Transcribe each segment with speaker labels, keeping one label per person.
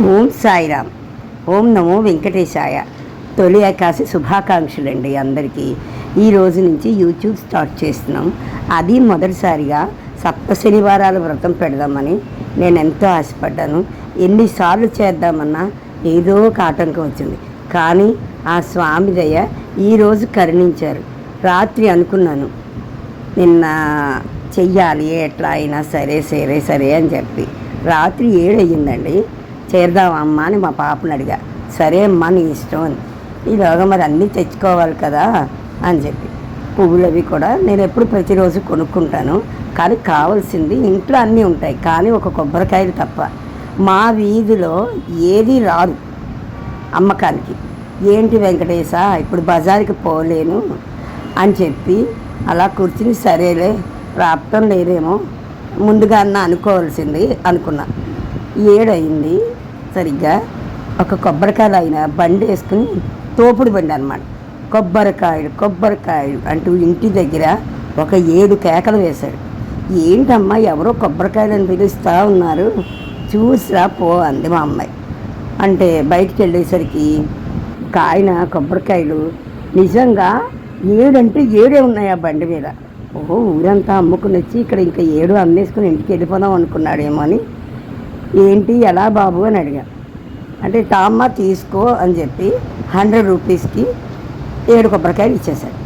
Speaker 1: ఓం సాయిరామ్. ఓం నమో వెంకటేశాయ. తొలి ఏకాదశి శుభాకాంక్షలండి అందరికీ. ఈ రోజు నుంచి యూట్యూబ్ స్టార్ట్ చేస్తున్నాం. అది మొదటిసారిగా సప్త శనివారాల వ్రతం పెడదామని నేను ఎంతో ఆశపడ్డాను. ఎన్నిసార్లు చేద్దామన్నా ఏదో ఒక ఆటంకం వచ్చింది. కానీ ఆ స్వామి దయ ఈరోజు కరుణించారు. రాత్రి అనుకున్నాను నిన్న చెయ్యాలి ఎట్లా అయినా సరే అని చెప్పి రాత్రి 7 అయ్యిందండి. చేద్దామమ్మా అని మా పాపను అడిగా. సరే అమ్మా నీ ఇష్టం అని. ఈలోగా మరి అన్నీ తెచ్చుకోవాలి కదా అని చెప్పి పువ్వులు అవి కూడా నేను ఎప్పుడు ప్రతిరోజు కొనుక్కుంటాను. కానీ కావాల్సింది ఇంట్లో అన్నీ ఉంటాయి, కానీ ఒక కొబ్బరికాయలు తప్ప మా వీధిలో ఏది రాదు అమ్మకానికి. ఏంటి వెంకటేశ ఇప్పుడు బజార్కి పోలేను అని చెప్పి అలా కూర్చుని సరేలే రావటం లేదేమో ముందుగా అనుకోవాల్సింది అనుకున్నా. 7 అయింది సరిగ్గా. ఒక కొబ్బరికాయలు అయినా బండి వేసుకుని తోపుడు బండి అనమాట. కొబ్బరికాయలు అంటూ ఇంటి దగ్గర ఒక 7 కేకలు వేశాడు. ఏంటమ్మా ఎవరో కొబ్బరికాయలని పిలుస్తూ ఉన్నారు, చూసిరా పో అంది మా అమ్మాయి. అంటే బయటికి వెళ్ళేసరికి ఒక ఆయన కొబ్బరికాయలు నిజంగా 7 అంటే 7 ఉన్నాయి ఆ బండి మీద. ఓహో ఊరంతా అమ్ముకుని వచ్చి ఇక్కడ ఇంకా 7 అమ్మేసుకుని ఇంటికి వెళ్ళిపోదాం అనుకున్నాడేమో అని. ఏంటి ఎలా బాబు అని అడిగా. అంటే తామ్మ తీసుకో అని చెప్పి 100 రూపీస్కి 7 కొబ్బరికాయలు ఇచ్చేశాడు.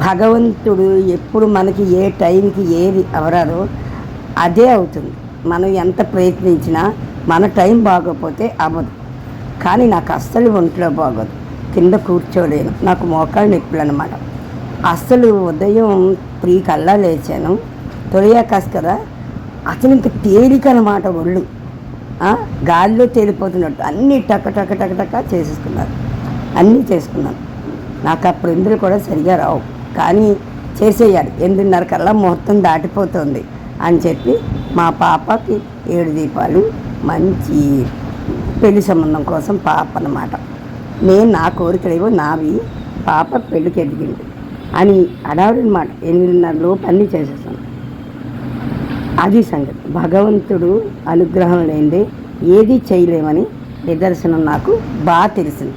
Speaker 1: భగవంతుడు ఎప్పుడు మనకి ఏ టైంకి ఏది అవరాదో అదే అవుతుంది. మనం ఎంత ప్రయత్నించినా మన టైం బాగోకపోతే అవ్వదు. కానీ నాకు అస్సలు ఒంట్లో బాగోదు, కింద కూర్చోలేను, నాకు మోకాళ్ళు నొప్పులు అనమాట. అస్సలు ఉదయం 3 కల్లా లేచాను. తొలియాకాశ కదా, అసలు ఇంక తేలిక అనమాట. ఒళ్ళు గాలిలో తేలిపోతున్నట్టు అన్నీ టక చేసేసుకున్నారు. అన్నీ చేసుకున్నాను. నాకు ఆ ప్రిందులు కూడా సరిగా రావు, కానీ చేసేయాలి. 8:30 కల్లా ముహూర్తం దాటిపోతుంది అని చెప్పి మా పాపకి 7 దీపాలు మంచి పెళ్లి సంబంధం కోసం పాప అన్నమాట. నేను నా కోరికలేవో నావి, పాప పెళ్ళికి ఎదిగింది అని అడావిడి అనమాట. 8:30 లోపు అన్నీ చేసేసాను. అది సంగతి. భగవంతుడు అనుగ్రహం లేనిదే ఏది చేయలేమని నిదర్శనం నాకు బాగా తెలిసింది.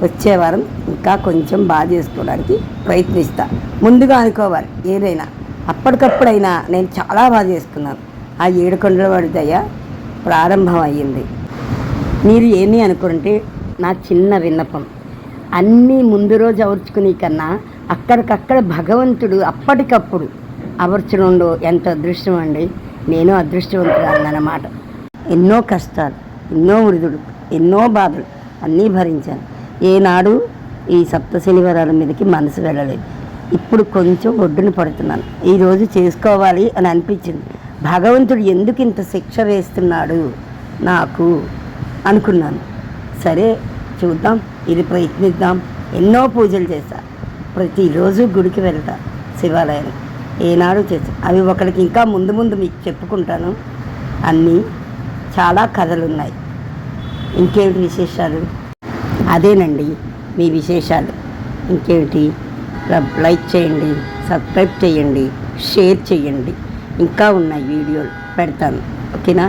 Speaker 1: వచ్చే వారం ఇంకా కొంచెం బాగా చేసుకోవడానికి ప్రయత్నిస్తా. ముందుగా అనుకోవాలి ఏదైనా. అప్పటికప్పుడైనా నేను చాలా బాగా చేసుకున్నాను. ఆ 7 కొండల వాడి దయ ప్రారంభం అయ్యింది. మీరు ఏమీ అనుకుంటే నా చిన్న విన్నపం, అన్నీ ముందు రోజు అవర్చుకునే కన్నా అక్కడికక్కడ భగవంతుడు అప్పటికప్పుడు అవర్చడంలో ఎంత అదృష్టం అండి. నేను అదృష్టవంతురాలు అన్నమాట. ఎన్నో కష్టాలు, ఎన్నో వృధులు, ఎన్నో బాధలు అన్నీ భరించాను. ఏనాడు ఈ సప్త శనివారాల మీదకి మనసు వెళ్ళలేదు. ఇప్పుడు కొంచెం ఒడ్డున పడుతున్నాను. ఈరోజు చేసుకోవాలి అని అనిపించింది. భగవంతుడు ఎందుకు ఇంత శిక్ష వేస్తున్నాడు నాకు అనుకున్నాను. సరే చూద్దాం, ఇది ప్రయత్నిద్దాం. ఎన్నో పూజలు చేశా, ప్రతిరోజు గుడికి వెళ్తా, శివాలయానికి ఏనాడు చేశా. అవి ఒకరికి ఇంకా ముందు మీకు చెప్పుకుంటాను. అన్నీ చాలా కథలు ఉన్నాయి. ఇంకేమిటి విశేషాలు? అదేనండి మీ విశేషాలు. ఇంకేమిటి? లైక్ చేయండి, సబ్స్క్రైబ్ చేయండి, షేర్ చేయండి. ఇంకా ఉన్నాయి వీడియోలు పెడతాను. ఓకేనా?